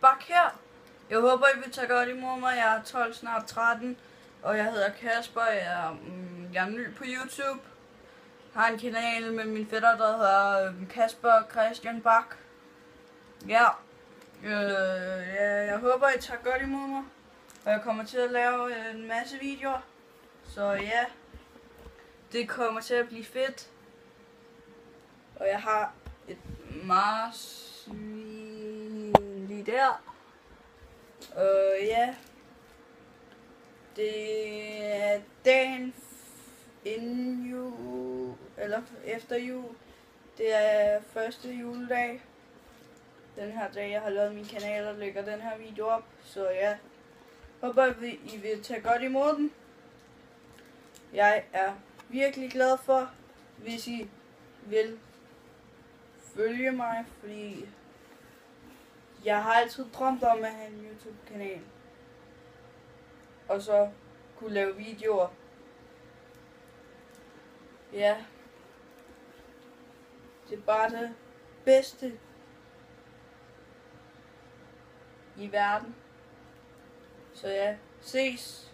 bak her. Jeg håber, I vil tage godt imod mig. Jeg er 12, snart 13, og jeg hedder Kasper. Jeg er ny på YouTube. Jeg har en kanal med min fætter, der hedder Kasper Christian Bak. Ja. Jeg håber, I tager godt imod mig. Og jeg kommer til at lave en masse videoer. Så ja, det kommer til at blive fedt. Og jeg har et marsvin lige der. Ja, det er dagen inden jul, eller efter jul. Det er første juledag. Den her dag, jeg har lavet min kanal og lægger den her video op. Så ja, håber I vil tage godt imod den. Jeg er virkelig glad for, hvis I vil følge mig, fordi jeg har altid drømt om at have en YouTube-kanal. Og så kunne lave videoer. Ja. Det er bare det bedste i verden. Så ja, ses.